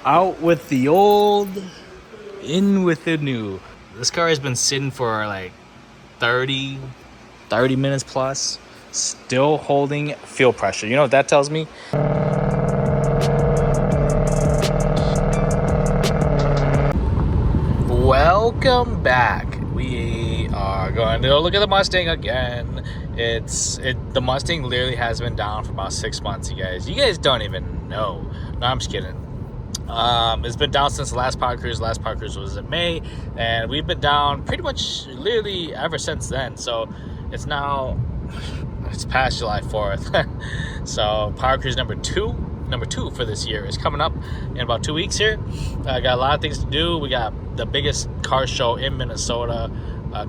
Out with the old, in with the new. This car has been sitting for like 30 minutes plus, still holding fuel pressure. You know what that tells me? Welcome back. We are going to look at the Mustang again. The Mustang literally has been down for about 6 months, you guys. You guys don't even know. No, I'm just kidding. It's been down since the last Power Cruise. Last Power Cruise was in May, and we've been down pretty much literally ever since then. So it's past July 4th. So Power Cruise number two for this year is coming up in about 2 weeks here. I got a lot of things to do. We got the biggest car show in Minnesota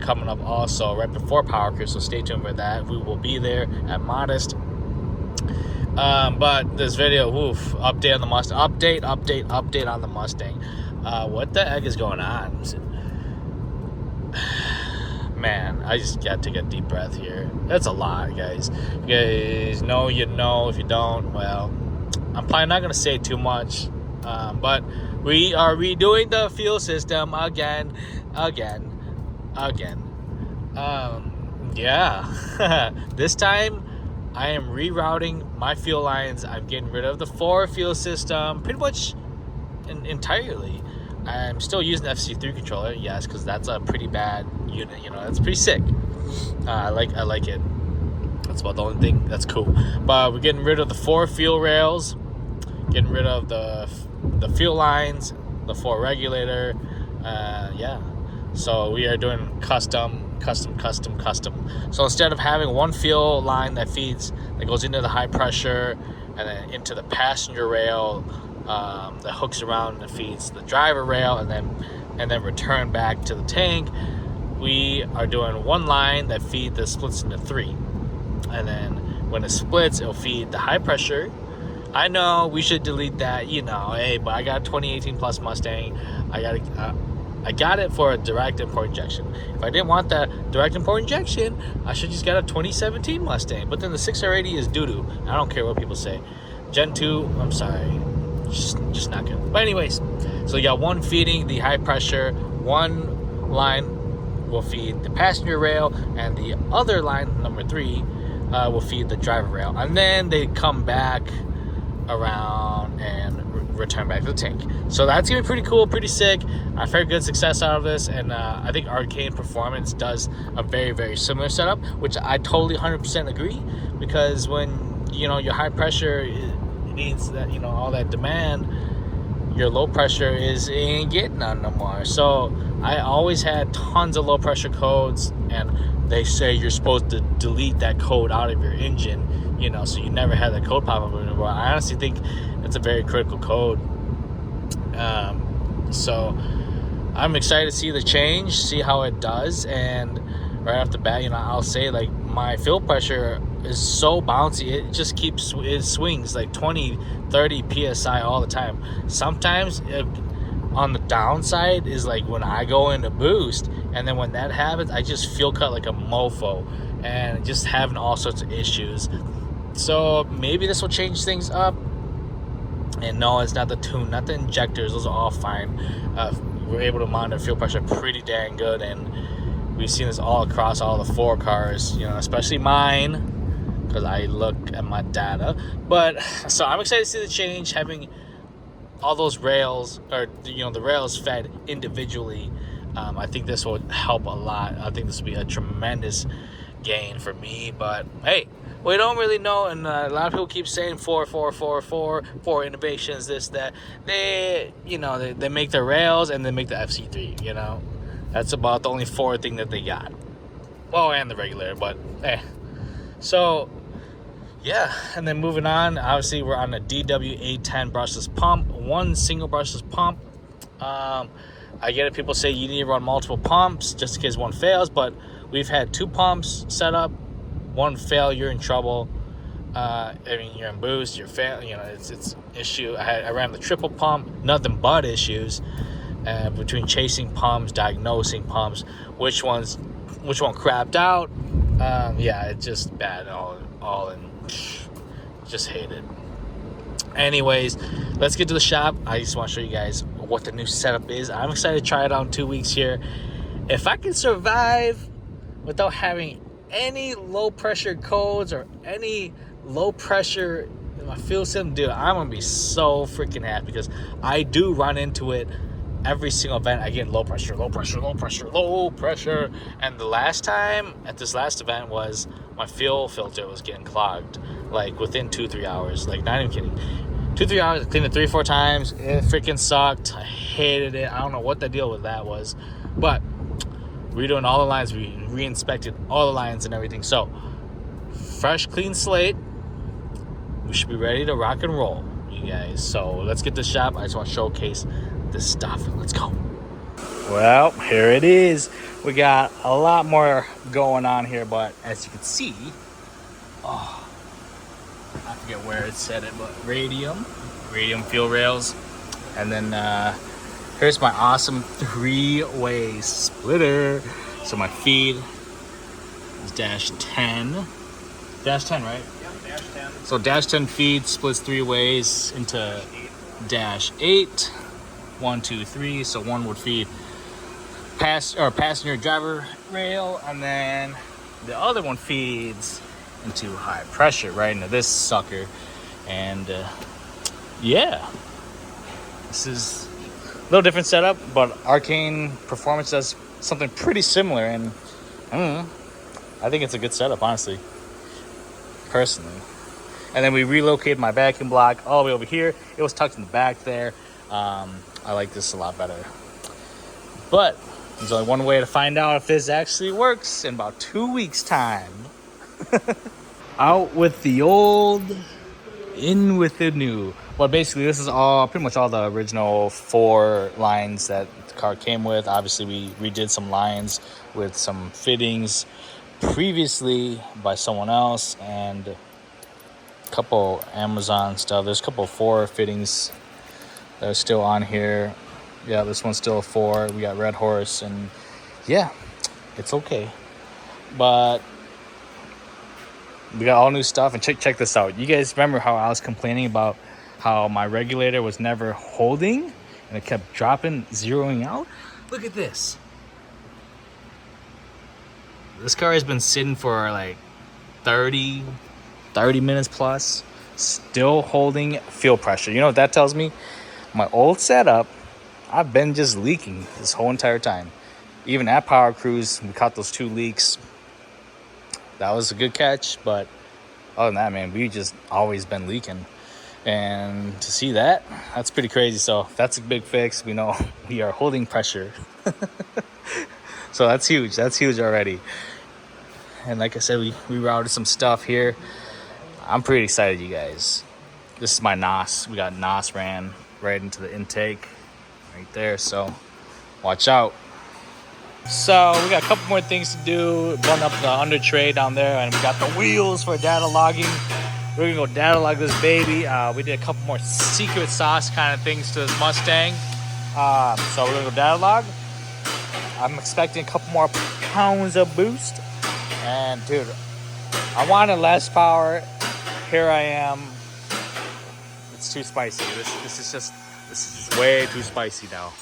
coming up also right before Power Cruise, so stay tuned for that. We will be there at Modest. But this video, update on the Mustang. Update on the Mustang. What the heck is going on? Man, I just got to take a deep breath here. That's a lot, guys. You guys know, you know. If you don't, well, I'm probably not going to say too much. But we are redoing the fuel system again. Yeah. This time, I am rerouting my fuel lines. I'm getting rid of the 4 fuel system pretty much entirely. I'm still using the FC3 controller, yes, because that's a pretty bad unit. You know, that's pretty sick. I like it. That's about the only thing that's cool. But we're getting rid of the 4 fuel rails, getting rid of the fuel lines, the 4 regulator. Yeah. So we are doing custom. So instead of having one fuel line that goes into the high pressure and then into the passenger rail, that hooks around and feeds the driver rail and then return back to the tank, we are doing one line that splits into 3. And then when it splits, it'll feed the high pressure. I know we should delete that, you know, hey, but I got a 2018 plus Mustang. I got it for a direct import injection. If I didn't want that direct import injection, I should just get a 2017 Mustang. But then the 6R80 is doo-doo. I don't care what people say. Gen 2, I'm sorry. Just not good. But anyways, so you got one feeding the high pressure, one line will feed the passenger rail, and the other line, number 3, will feed the driver rail. And then they come back around and return back to the tank. So that's gonna be pretty cool, pretty sick. I've had good success out of this, and I think Arcane Performance does a very, very similar setup, which I totally 100% agree, because when, you know, your high pressure needs that, you know, all that demand, your low pressure ain't getting none no more. So I always had tons of low pressure codes, and they say you're supposed to delete that code out of your engine, you know, so you never had that code pop up anymore. I honestly think it's a very critical code. So I'm excited to see the change, see how it does. And right off the bat, you know, I'll say, like, my fuel pressure is so bouncy, it swings like 20-30 psi all the time. Sometimes on the downside is like when I go into boost, and then when that happens, I just feel cut like a mofo and just having all sorts of issues. So maybe this will change things up. And no, it's not the tune, not the injectors. Those are all fine. We're able to monitor fuel pressure pretty dang good, and we've seen this all across all the 4 cars, you know, especially mine, because I look at my data. But so I'm excited to see the change, having all those rails, or, you know, the rails fed individually. I think this will help a lot. I think this will be a tremendous gain for me. But hey, we don't really know, and a lot of people keep saying 4 innovations, this, that. They make the rails and they make the FC3, you know. That's about the only 4 thing that they got. Well, and the regulator, but so yeah. And then moving on, obviously we're on a DW810 brushless pump, one single brushless pump. I get it, people say you need to run multiple pumps just in case one fails, but we've had 2 pumps set up. One fail, you're in trouble. I mean, you're in boost, you're fail. You know, it's issue. I ran the triple pump, nothing but issues. Between chasing pumps, diagnosing pumps, which one crapped out. Yeah, it's just bad all in. Just hate it. Anyways, let's get to the shop. I just want to show you guys what the new setup is. I'm excited to try it out in 2 weeks here. If I can survive without having any low pressure codes or any low pressure in my fuel system, dude, I'm gonna be so freaking happy, because I do run into it every single event. I get low pressure. And the last time at this last event was my fuel filter was getting clogged, like within 2-3 hours. Like, not even kidding. 2-3 hours, I cleaned it 3-4 times. It freaking sucked. I hated it. I don't know what the deal with that was, but redoing all the lines, we re-inspected all the lines and everything. So, fresh, clean slate. We should be ready to rock and roll, you guys. So let's get to the shop. I just want to showcase this stuff. Let's go. Well, here it is. We got a lot more going on here, but as you can see, I forget where it said it, but Radium fuel rails. And then here's my awesome 3-way splitter. So my feed is -10. -10, right? Yep, -10. So -10 feed splits 3 ways into -8. 1, 2, 3. So one would feed passenger driver rail, and then the other one feeds into high pressure right into this sucker. And yeah, this is a little different setup, but Arcane Performance does something pretty similar, and I think it's a good setup, honestly, personally. And then we relocated my vacuum block all the way over here. It was tucked in the back there. I like this a lot better, but there's only one way to find out if this actually works in about 2 weeks time. Out with the old, in with the new. Well, basically this is pretty much all the original 4 lines that the car came with. Obviously we redid some lines with some fittings previously by someone else, and a couple Amazon stuff. There's a couple 4 fittings that are still on here. Yeah, this one's still a 4. We got Red Horse, and yeah, it's okay. But we got all new stuff, and check this out. You guys remember how I was complaining about how my regulator was never holding and it kept dropping, zeroing out? Look at this. This car has been sitting for like 30 minutes plus, still holding fuel pressure. You know what that tells me? My old setup, I've been just leaking this whole entire time. Even at Power Cruise, we caught those 2 leaks. That was a good catch, but other than that, man, we just always been leaking. And to see that, that's pretty crazy. So that's a big fix. We know we are holding pressure. So that's huge. That's huge already. And like I said, we routed some stuff here. I'm pretty excited, you guys. This is my NOS. We got NOS ran right into the intake right there, so watch out. So we got a couple more things to do. Button up the under tray down there, and we got the wheels for data logging. We're gonna go data log this baby. We did a couple more secret sauce kind of things to this Mustang. So we're gonna go data log. I'm expecting a couple more pounds of boost. And dude, I wanted less power. Here I am. It's too spicy. This is just way too spicy now.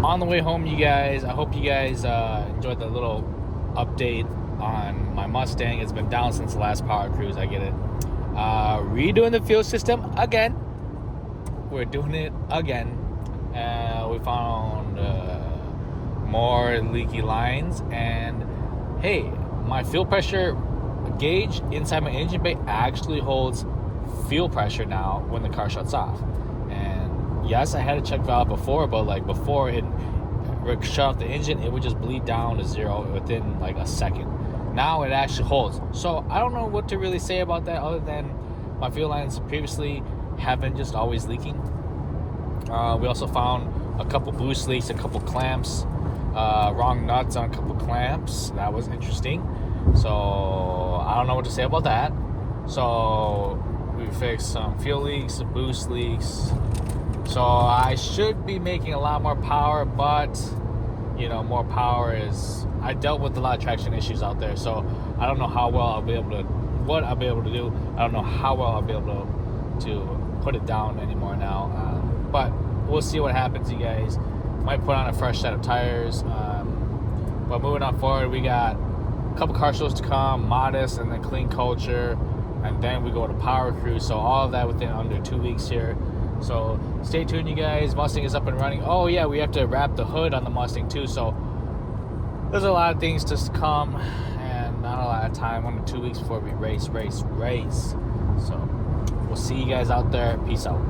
On the way home, you guys, I hope you guys enjoyed the little update on my Mustang. It's been down since the last Power Cruise. I get it. Redoing the fuel system again. We're doing it again. We found more leaky lines, and hey, my fuel pressure gauge inside my engine bay actually holds fuel pressure now when the car shuts off. And yes, I had a check valve before, but like before it shut off the engine, it would just bleed down to 0 within like a second. Now it actually holds. So I don't know what to really say about that, other than my fuel lines previously have been just always leaking. We also found a couple boost leaks, a couple clamps, wrong nuts on a couple clamps. That was interesting. So I don't know what to say about that. So we fixed some fuel leaks, some boost leaks. So I should be making a lot more power, but you know, more power is, I dealt with a lot of traction issues out there. So I don't know how well I'll be able to, what I'll be able to do. I don't know how well I'll be able to to put it down anymore now. But we'll see what happens, you guys. Might put on a fresh set of tires. But moving on forward, we got a couple car shows to come, Modest and then Clean Culture, and then we go to Power Crew. So all of that within under 2 weeks here. So stay tuned, you guys. Mustang is up and running. Oh yeah, we have to wrap the hood on the Mustang too. So there's a lot of things to come, and not a lot of time. 1 to 2 weeks before we race. So we'll see you guys out there. Peace out.